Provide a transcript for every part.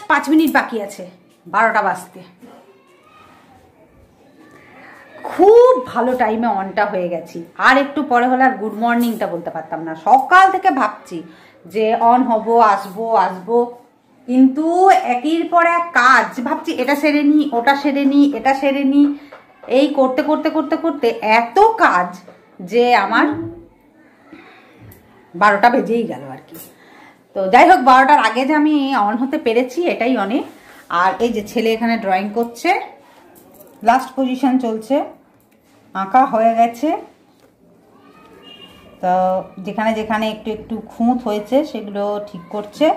5 minute বাকি আছে 12টা বাজতে। খুব ভালো টাইমে অনটা হয়ে গেছি। আর একটু পরে হলে আর গুড মর্নিংটা বলতে পারতাম না। সকাল থেকে ভাবছি যে অন হব, আসবো, কিন্তু একের পর এক কাজ, ভাবছি এটা সেরে নি, ওটা সেরে নি, এটা সেরে নি, এই করতে করতে করতে করতে এত কাজ যে আমার 12টা বেজেই গেল আর কি। তো যাই হোক, 12টার আগে যে আমি অন হতে পেরেছি এটাই অনেক। আর এই যে ছেলে এখানে ড্রয়িং করছে, লাস্ট পজিশন চলছে, আঁকা হয়ে গেছে। তো যেখানে যেখানে একটু একটু খুঁত হয়েছে সেগুলো ঠিক করছে।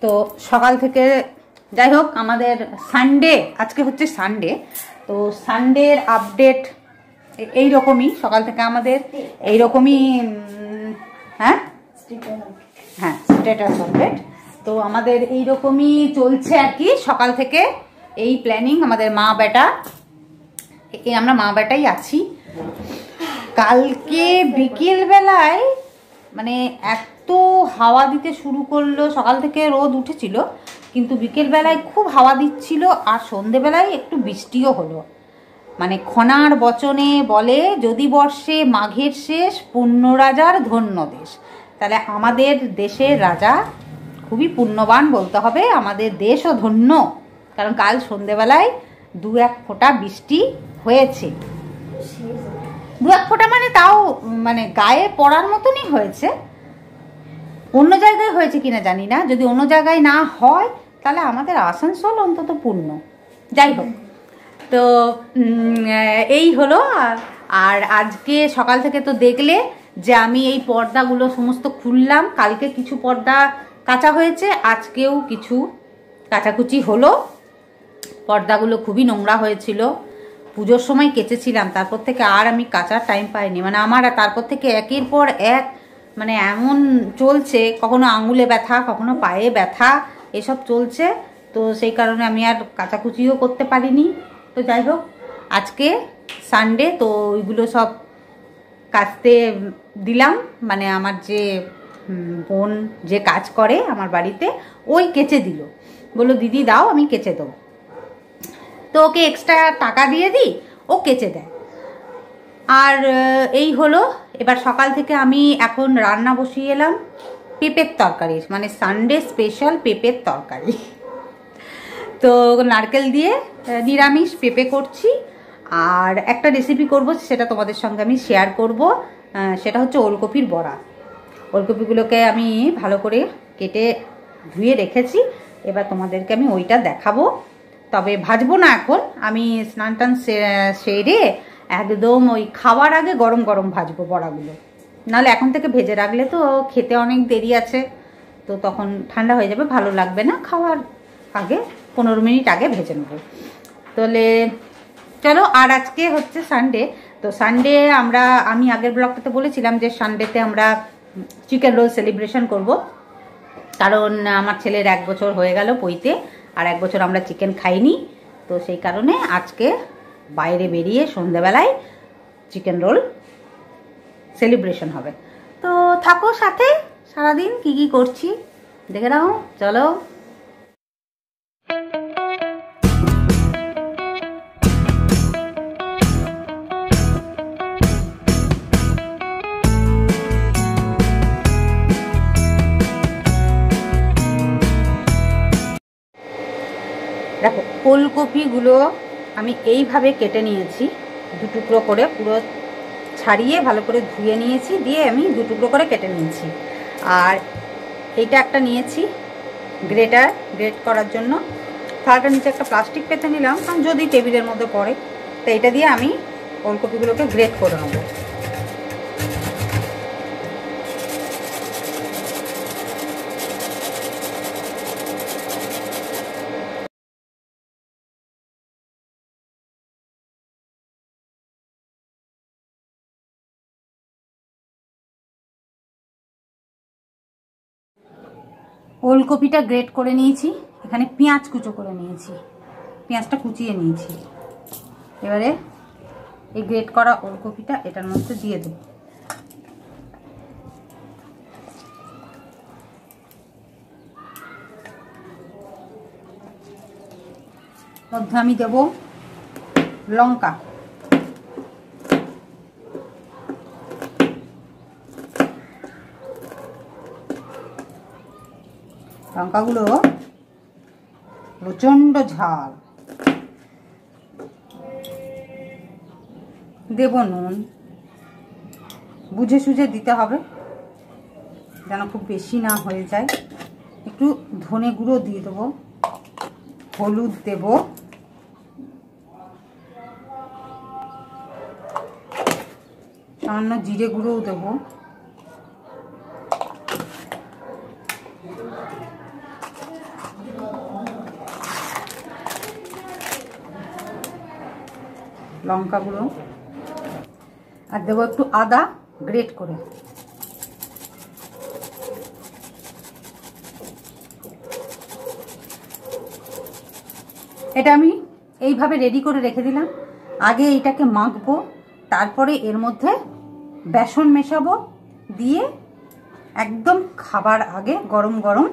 তো সকাল থেকে যাই হোক, আমাদের সানডে, আজকে হচ্ছে সানডে, তো সানডের আপডেট এইরকমই। সকাল থেকে আমাদের এইরকমই, হ্যাঁ স্ট্যাটাস আপডেট। তো আমাদের এইরকমই চলছে আর কি সকাল থেকে। এই প্ল্যানিং আমাদের মা বেটা, আমরা মা বেটাই আছি। কালকে বিকেল বেলায় মানে এত হাওয়া দিতে শুরু করলো, সকাল থেকে রোদ উঠেছিল কিন্তু বিকেল বেলায় খুব হাওয়া দিচ্ছিল, আর সন্ধেবেলায় একটু বৃষ্টিও হলো। মানে খনার বচনে বলে, যদি বর্ষে মাঘের শেষ, পুণ্য রাজার ধন্য দেশ। তাহলে আমাদের দেশের রাজা খুবই পুণ্যবান বলতে হবে, আমাদের দেশও ধন্য, কারণ কাল সন্ধেবেলায় 2-1 ফোঁটা বৃষ্টি হয়েছে। 2-1 ফোঁটা মানে তাও মানে গায়ে পড়ার মতনই হয়েছে। অন্য জায়গায় হয়েছে কিনা জানি না, যদি অন্য জায়গায় না হয় তাহলে আমাদের আসানসোল অন্তত পূর্ণ। যাই হোক, তো এই হলো। আর আজকে সকাল থেকে তো দেখলে যে আমি এই পর্দাগুলো সমস্ত খুললাম। কালকে কিছু পর্দা কাচা হয়েছে, আজকেও কিছু কাচাকুচি হলো। পর্দাগুলো খুবই নোংরা হয়েছিল, পুজোর সময় কেচেছিলাম, তারপর থেকে আর আমি কাচার টাইম পাইনি। মানে আমার তারপর থেকে একের পর এক মানে এমন চলছে, কখনো আঙুলে ব্যথা, কখনো পায়ে ব্যথা, এসব চলছে। তো সেই কারণে আমি আর কাচাকুচিও করতে পারিনি। তো যাই হোক, আজকে সানডে, তো ওইগুলো সব কাচতে দিলাম। মানে আমার যে বোন যে কাজ করে আমার বাড়িতে, ওই কেচে দিল, বললো দিদি দাও আমি কেচে দেবো। তো ওকে এক্সট্রা টাকা দিয়ে দিই, ও কেচে দেয়। আর এই হলো। এবার সকাল থেকে আমি এখন রান্না বসিয়ে এলাম পেঁপের তরকারি, মানে সানডে স্পেশাল পেঁপের তরকারি। তো নারকেল দিয়ে নিরামিষ পেঁপে করছি। আর একটা রেসিপি করব, সেটা তোমাদের সঙ্গে আমি শেয়ার করব। সেটা হচ্ছে ওলকপির বড়া। ওলকপিগুলোকে আমি ভালো করে কেটে ধুয়ে রেখেছি, এবার তোমাদেরকে আমি ওইটা দেখাবো। তবে ভাজবো না এখন, আমি স্নান টান সেরে একদম ওই খাওয়ার আগে গরম গরম ভাজবো বড়াগুলো। নাহলে এখন থেকে ভেজে রাখলে তো খেতে অনেক দেরি আছে, তো তখন ঠান্ডা হয়ে যাবে, ভালো লাগবে না। খাওয়ার আগে 15 মিনিট আগে ভেজে নেবো। তাহলে চলো। আর আজকে হচ্ছে সানডে, তো সানডে আমি আগের ব্লগটাতে বলেছিলাম যে সানডেতে আমরা চিকেন রোল সেলিব্রেশন করব, কারণ আমার ছেলের 1 বছর হয়ে গেল পইতে, আর 1 বছর আমরা চিকেন খাইনি। তো সেই কারণে আজকে বাইরে বেরিয়ে সন্ধ্যাবেলায় চিকেন রোল সেলিব্রেশন হবে। তো থাকো সাথে, সারাদিন কি কি করছি দেখে নাও, চলো। দেখো, ফুলকপিগুলো আমি এইভাবে কেটে নিয়েছি, 2 টুকরো করে, পুরো ছাড়িয়ে ভালো করে ধুয়ে নিয়েছি, দিয়ে আমি 2 টুকরো করে কেটে নিয়েছি। আর এইটা একটা নিয়েছি গ্রেট করার জন্য। থালাটার নিচে একটা প্লাস্টিক পেতে নিলাম, কারণ যদি টেবিলের মধ্যে পড়ে। তো এটা দিয়ে আমি ফুলকপিগুলোকে গ্রেট করে নেবো। ওলকপিটা গ্রেট করে নিয়েছি, এখানে পেঁয়াজ কুচো করে নিয়েছি, পেঁয়াজটা কুচিয়ে নিয়েছি। এবারে এই গ্রেট করা ওলকপিটা এটার মধ্যে দিয়ে দেব। মধ্যে আমি দেব লঙ্কা, লঙ্কাগুলো প্রচণ্ড ঝাল। দেব নুন, বুঝে সুঝে দিতে হবে যেন খুব বেশি না হয়ে যায়। একটু ধনে গুঁড়ো দিয়ে দেবো, হলুদ দেব, সামান্য জিরে গুঁড়োও দেবো, লঙ্কা গুঁড়ো, আর দেবো একটু আদা গ্রেট করে। এটা আমি এইভাবে রেডি করে রেখে দিলাম। আগে এইটাকে মাখবো, তারপরে এর মধ্যে বেসন মেশাবো, দিয়ে একদম খাবার আগে গরম গরম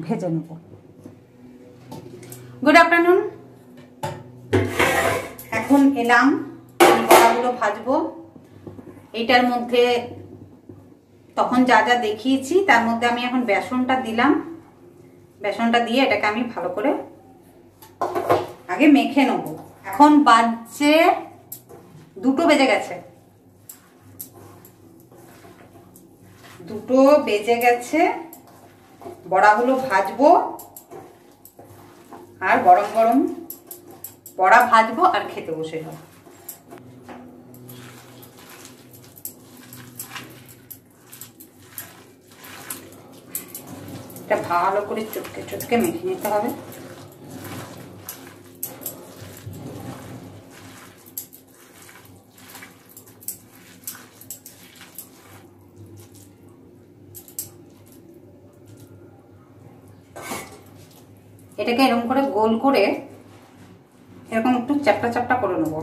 ভেজে নেব। Good afternoon. এখন এলাম বড়াগুলো ভাজবো। এইটার মধ্যে তখন যা যা দেখিয়েছি তার মধ্যে আমি এখন বেসনটা দিলাম। বেসনটা দিয়ে এটাকে আমি ভালো করে আগে মেখে নেব। এখন বাজছে 2টো বেজে গেছে, 2টো বেজে গেছে। বড়াগুলো ভাজবো আর গরম গরম বড়া ভাজবো আর খেতে বসে যাবো। এটা ভালো করে চটকে চটকে মেখে নিতে হবে। এটাকে এরকম করে গোল করে এরকম একটু চ্যাপটা চ্যাপটা করে নেব।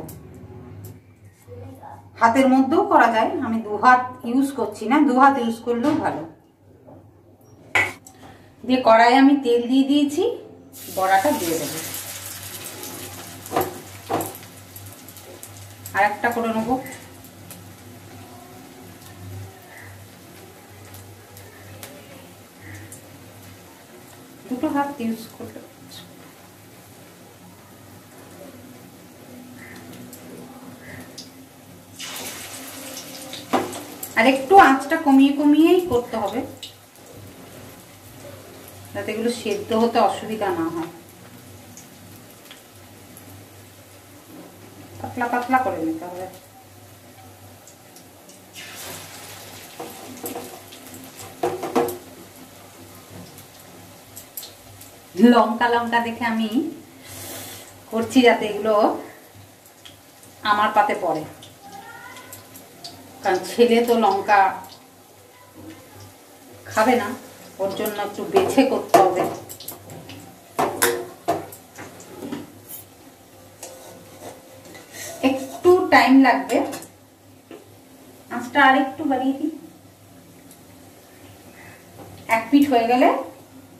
হাতের মধ্যেও করা যায়, আমি 2 হাত ইউজ করছি না, 2 হাত ইউজ করলেও ভালো। দিয়ে কড়াইয়ে আমি তেল দিয়ে দিয়েছি, বড়াটা দিয়ে দেবো। আর একটা করে নেব। দুটো হাত ইউজ করলে আর একটু আঁচটা কমিয়ে কমিয়েই করতে হবে যাতে এগুলো সেদ্ধ হতে অসুবিধা না হয়। পাতলা পাতলা করে নিতে হবে। লঙ্কা লঙ্কা দেখে আমি করছি যাতে এগুলো আমার পাতে পড়ে, কারণ ছেলে তো লঙ্কা খাবে না, ওর জন্য একটু বেছে করতে হবে। একটু টাইম লাগবে, আঁচটা আর একটু বাড়িয়ে দিই। 1 পিঠ হয়ে গেলে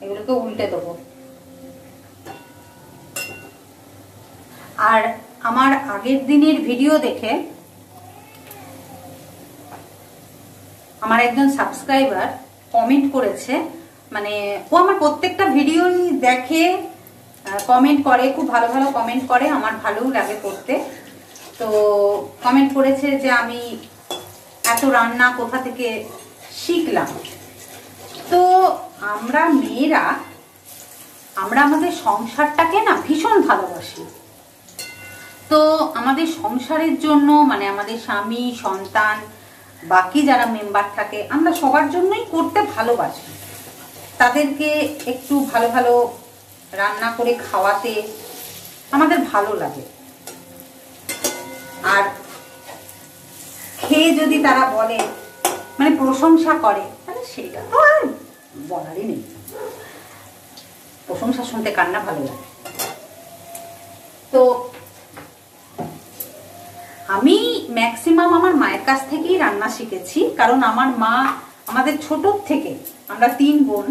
এগুলোকে উল্টে দেবো। আর আমার আগের দিনের ভিডিও দেখে আমার একজন সাবস্ক্রাইবার কমেন্ট করেছে, মানে ও আমার প্রত্যেকটা ভিডিওই দেখে, কমেন্ট করে, খুব ভালো ভালো কমেন্ট করে, আমার ভালোও লাগে করতে। তো কমেন্ট করেছে যে আমি এত রান্না কোথা থেকে শিখলাম। তো আমরা মেয়েরা আমরা আমাদের সংসারটাকে না ভীষণ ভালোবাসি। তো আমাদের সংসারের জন্য, মানে আমাদের স্বামী, সন্তান, বাকি যারা মেম্বার থাকে, আমরা সবার জন্যই করতে ভালোবাসি। তাদেরকে একটু ভালো ভালো রান্না করে খাওয়াতে আমাদের ভালো লাগে। আর খেয়ে যদি তারা বলে, মানে প্রশংসা করে, তাহলে সেটা তো আর বলারই নেই। প্রশংসা শুনতে কার না ভালো লাগে। তো আমি ম্যাক্সিমাম আমার মায়ের কাছ থেকেই রান্না শিখেছি, কারণ আমার মা আমাদের ছোট থেকে, আমরা 3 বোন,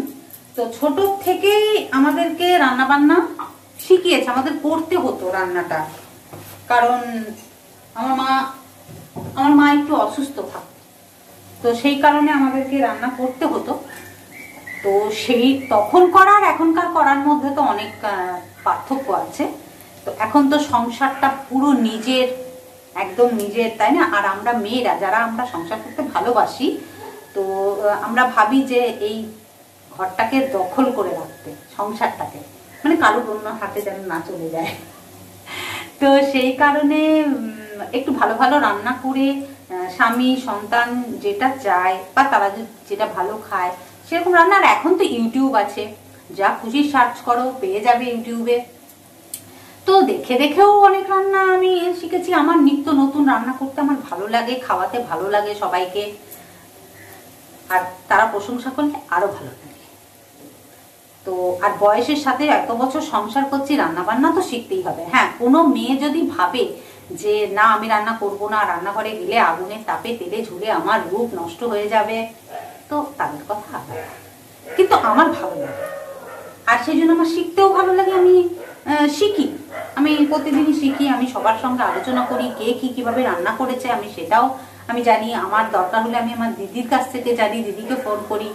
তো ছোট থেকেই আমাদেরকে রান্না বান্না শিখিয়েছে, আমাদের করতে হতো রান্নাটা, কারণ আমার মা একটু অসুস্থ থাকতো, তো সেই কারণে আমাদেরকে রান্না করতে হতো। তো সেই তখন করার এখনকার করার মধ্যে তো অনেক পার্থক্য আছে। তো এখন তো সংসারটা পুরো নিজের, একদম নিজের, তাই না? আর আমরা মেয়েরা যারা আমরা সংসার করতে ভালোবাসি, তো আমরা ভাবি যে এই ঘরটাকে দখল করে রাখতে, সংসারটাকে, মানে কারো অন্য হাতে যেন না চলে যায়। তো সেই কারণে একটু ভালো ভালো রান্না করে স্বামী সন্তান যেটা চায় বা তারা যেটা ভালো খায় সেরকম রান্না। আর এখন তো ইউটিউব আছে, যা খুশি সার্চ করো পেয়ে যাবে ইউটিউবে। তো দেখে দেখেও অনেক রান্না আমি শিখেছি। আমার নিত্য নতুন রান্না করতে আমার ভালো লাগে, খাওয়াতে ভালো লাগে সবাইকে, আর তারা প্রশংসা করলে আরো ভালো লাগে। তো আর বয়সের সাথে এত বছর সংসার করছি, রান্না বান্না তো শিখতেই হবে। হ্যাঁ, কোনো মেয়ে যদি ভাবে যে না আমি রান্না করব না, রান্নাঘরে গেলে আগুনের তাপে তেলে ঝুলে আমার রূপ নষ্ট হয়ে যাবে, তো তাদের কথা আলাদা। কিন্তু আমার ভালো লাগে, আর সেই জন্য আমার শিখতেও ভালো লাগে। আমি শিখি, আমি প্রতিদিনই শিখি। আমি সবার সঙ্গে আলোচনা করি, কে কিভাবে রান্না করেছে আমি সেটাও আমি জানি। আমার দরকার হলে আমি আমার দিদির কাছ থেকে জানি, দিদিকে ফোন করি,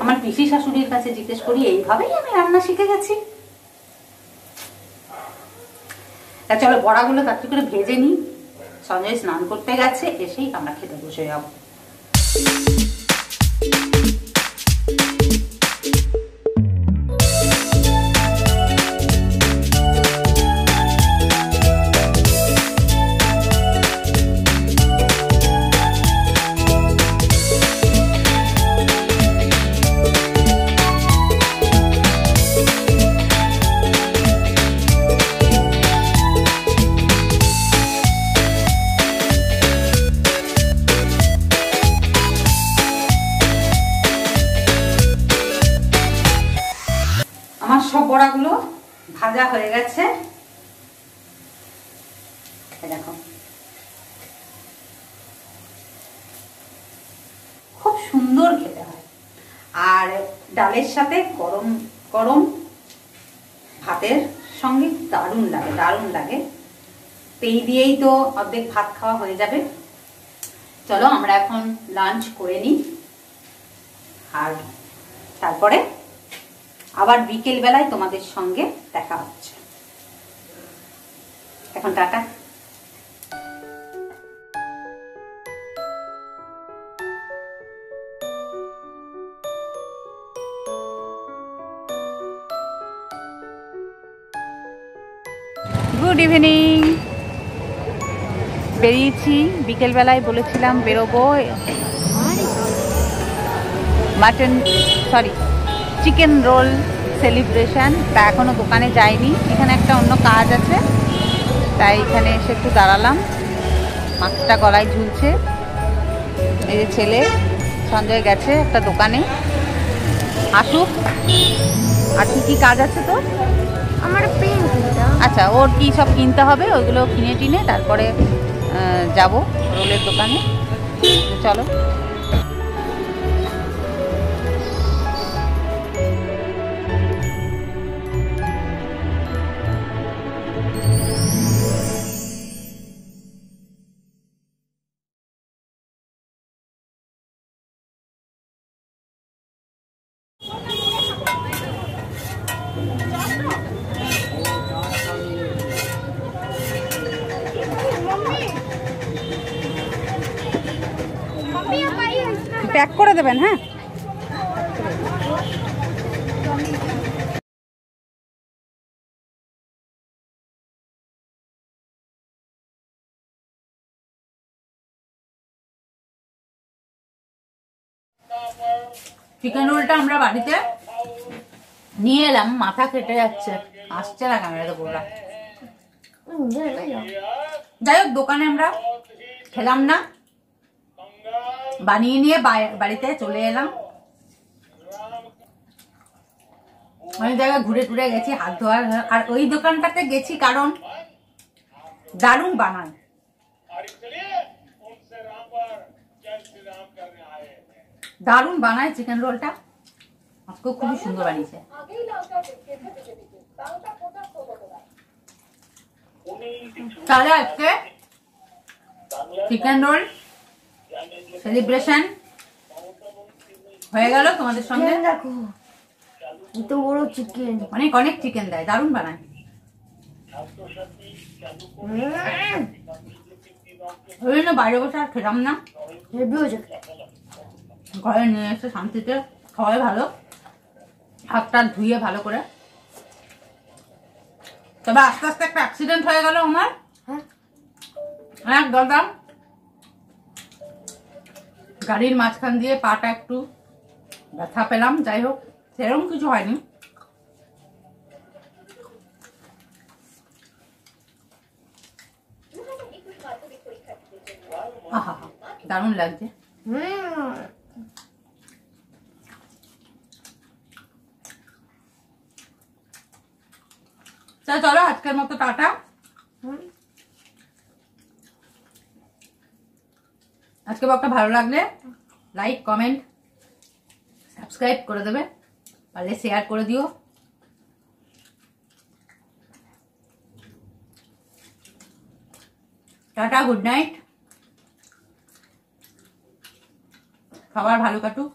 আমার পিসি শাশুড়ির কাছে জিজ্ঞেস করি। এইভাবেই আমি রান্না শিখে গেছি। তা চলো বড়াগুলো তাড়াতাড়ি করে ভেজে নিই। সঞ্জয় স্নান করতে গেছে, এসেই আমরা খেতে বসে যাবো। সব বড়াগুলো ভাজা হয়ে গেছে, দেখো খুব সুন্দর খেতে হয়। আর ডালের সাথে গরম গরম ভাতের সঙ্গে দারুণ লাগে, দারুণ লাগে। তো এই দিয়েই তো অর্ধেক ভাত খাওয়া হয়ে যাবে। চলো আমরা এখন লাঞ্চ করে নিই, আর তারপরে আবার বিকেল বেলায় তোমাদের সঙ্গে দেখা হচ্ছে। এখন টাটা। Good evening. বেরিয়েছি বিকেলবেলায়, বলেছিলাম বেরোবো চিকেন রোল সেলিব্রেশন। তা এখনো দোকানে যাইনি, এখানে একটা অন্য কাজ আছে, তাই এখানে এসে একটু দাঁড়ালাম। মাছটা গলায় ঝুলছে। এই যে ছেলে সঞ্জয় গেছে একটা দোকানে, আসুক। আর কি কাজ আছে তো? আমার পেন। আচ্ছা, ওর কি সব কিনতে হবে ওইগুলো কিনে টিনে তারপরে যাব রোলের দোকানে। চলো। প্যাক করে দেবেন। হ্যাঁ, চিকেন রোলটা আমরা বাড়িতে নিয়ে এলাম, মাথা কেটে যাচ্ছে, আসছে না ক্যামেরাতে পুরো। যাই হোক, দোকানে আমরা খেলাম না, বানিয়ে নিয়ে বাড়িতে চলে এলাম। অনেক জায়গায় ঘুরে ঘুরে গেছি, হাত ধোয়ার। আর ওই দোকানটাতে গেছি কারণ দারুণ বানায়, দারুণ বানায় চিকেন রোলটা। আজকে খুবই সুন্দর বানিয়েছে। তাহলে আজকে চিকেন রোল সেলিব্রেশন হয়ে গেল তোমাদের সঙ্গে। দেখো এত বড় চিকেন, অনেক অনেক চিকেন দেয়, দারুণ বানায়। ওই জন্য বাইরে বসে আর খেলাম না, হেভি হয়েছে। ঘরে নিয়ে এসে শান্তিতে খাওয়াই ভালো, হাতটা ধুয়ে ভালো করে। তবে আস্তে আস্তে একটা অ্যাক্সিডেন্ট হয়ে গেল আমার। দাদা গাড়ির মাঝখান দিয়ে পাটা একটু ব্যথা পেলাম, যাই হোক সেরকম কিছু হয়নি। আহা দারুণ লাগছে। চলো আজকের মতো টাটা। আজকে ব্লগটা ভালো লাগলে লাইক কমেন্ট সাবস্ক্রাইব করে দেবে, পারলে শেয়ার করে দিও। টাটা, গুড নাইট, খাবার ভালো কাটুক।